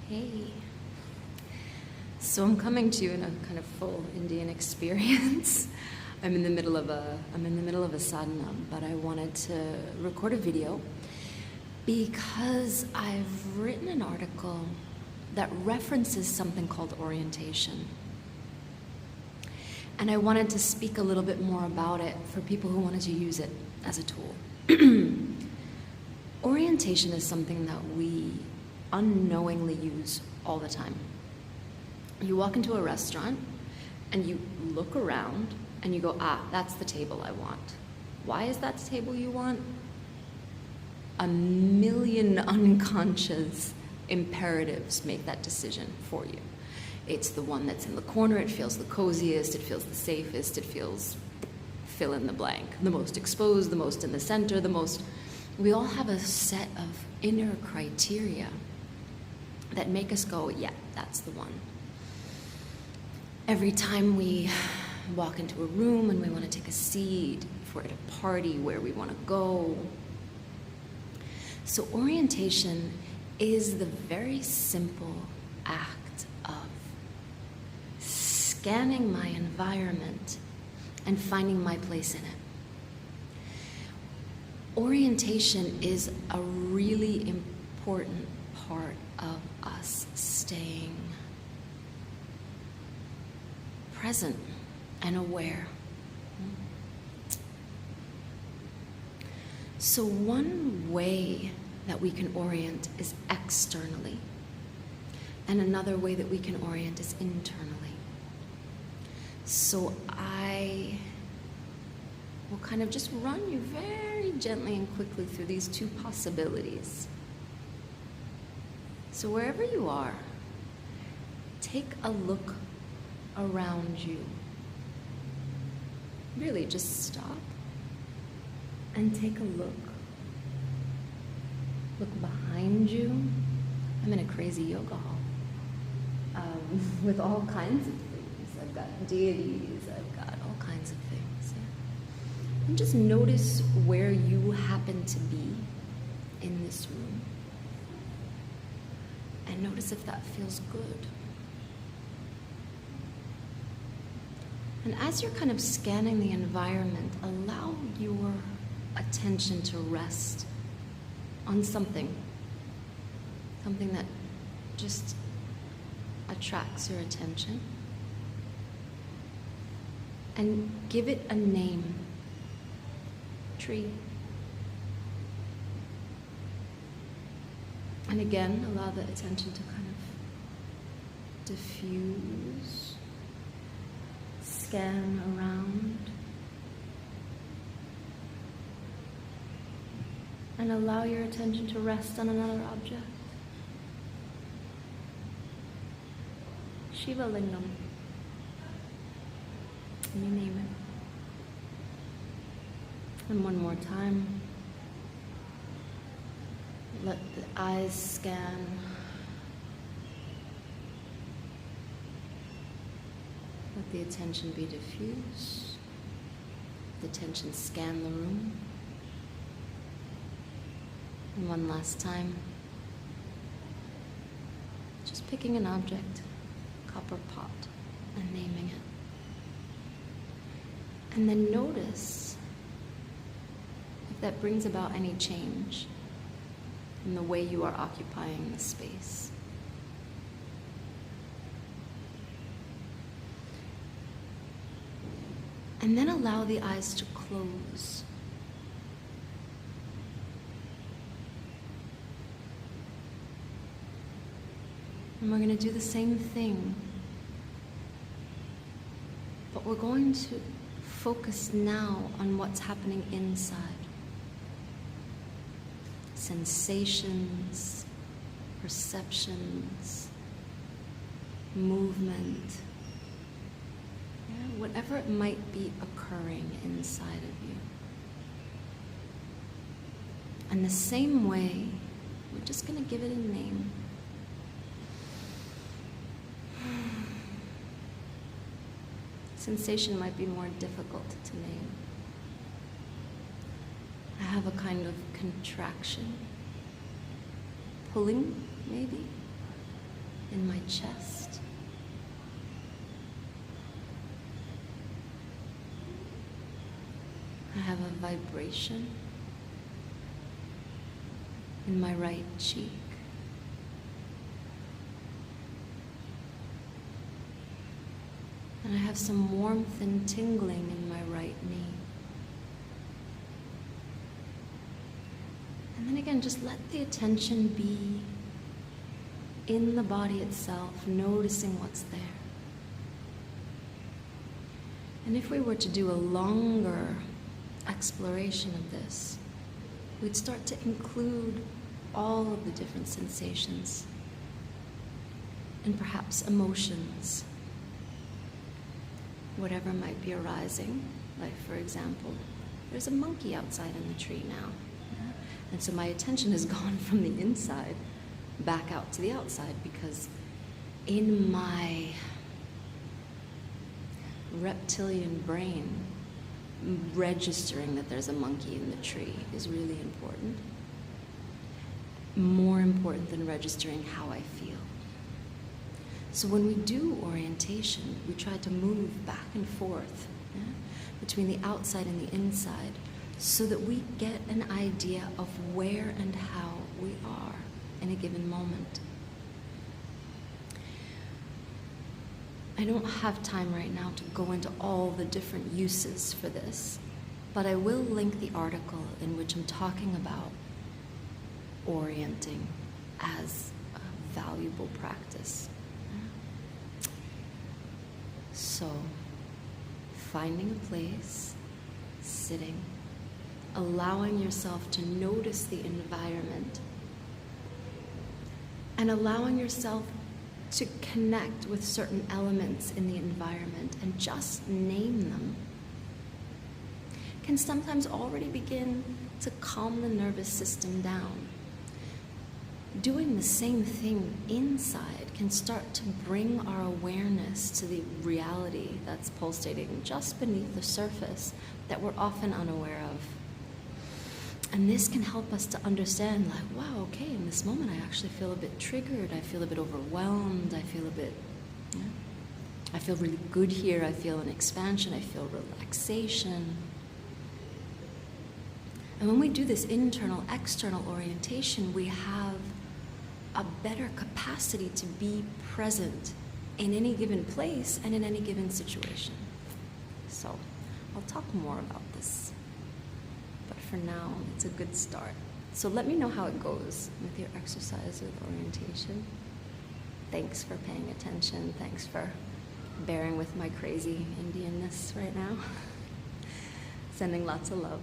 Hey. So I'm coming to you in a kind of full Indian experience. I'm in the middle of a sadhana, but I wanted to record a video because I've written an article that references something called orientation. And I wanted to speak a little bit more about it for people who wanted to use it as a tool. Orientation is something that we unknowingly use all the time. You walk into a restaurant and you look around and you go, that's the table I want. Why is that the table you want? A million unconscious imperatives make that decision for you. It's the one that's in the corner, it feels the coziest, it feels the safest, it feels fill in the blank. The most exposed, the most in the center, we all have a set of inner criteria that make us go, yeah, that's the one. Every time we walk into a room and we want to take a seat, if we're at a party, where we want to go. So orientation is the very simple act of scanning my environment and finding my place in it. Orientation is a really important part of us staying present and aware. So one way that we can orient is externally, and another way that we can orient is internally. So I will kind of just run you very gently and quickly through these two possibilities. So wherever you are, take a look around you. Really, just stop and take a look. Look behind you. I'm in a crazy yoga hall with all kinds of things. I've got deities, I've got all kinds of things. Yeah. And just notice where you happen to be in this room. And notice if that feels good. And as you're kind of scanning the environment, allow your attention to rest on something that just attracts your attention. And give it a name. Tree. And again, allow the attention to kind of diffuse, scan around, and allow your attention to rest on another object. Shiva Lingam. And you name it. And one more time. Let the eyes scan. Let the attention be diffuse. The attention scan the room. And one last time. Just picking an object, copper pot, and naming it. And then notice if that brings about any change in the way you are occupying the space. And then allow the eyes to close. And we're going to do the same thing, but we're going to focus now on what's happening inside. Sensations, perceptions, movement, whatever it might be occurring inside of you. And the same way, we're just going to give it a name. Sensation might be more difficult to name. I have a kind of contraction, pulling maybe, in my chest. I have a vibration in my right cheek. And I have some warmth and tingling in my right knee. And then again, just let the attention be in the body itself, noticing what's there. And if we were to do a longer exploration of this, we'd start to include all of the different sensations and perhaps emotions, whatever might be arising. Like, for example, there's a monkey outside in the tree now. Yeah? And so my attention has gone from the inside back out to the outside, because in my reptilian brain, registering that there's a monkey in the tree is really important. More important than registering how I feel. So when we do orientation, we try to move back and forth, yeah, between the outside and the inside, so that we get an idea of where and how we are in a given moment. I don't have time right now to go into all the different uses for this, but I will link the article in which I'm talking about orienting as a valuable practice. So, finding a place, sitting, allowing yourself to notice the environment, and allowing yourself to connect with certain elements in the environment and just name them, can sometimes already begin to calm the nervous system down. Doing the same thing inside can start to bring our awareness to the reality that's pulsating just beneath the surface that we're often unaware of. And this can help us to understand, like, wow, okay, in this moment I actually feel a bit triggered, I feel a bit overwhelmed, I feel a bit, yeah, I feel really good here, I feel an expansion, I feel relaxation. And when we do this internal, external orientation, we have a better capacity to be present in any given place and in any given situation. So I'll talk more about this. But for now, it's a good start. So let me know how it goes with your exercise with orientation. Thanks for paying attention. Thanks for bearing with my crazy Indianness right now. Sending lots of love.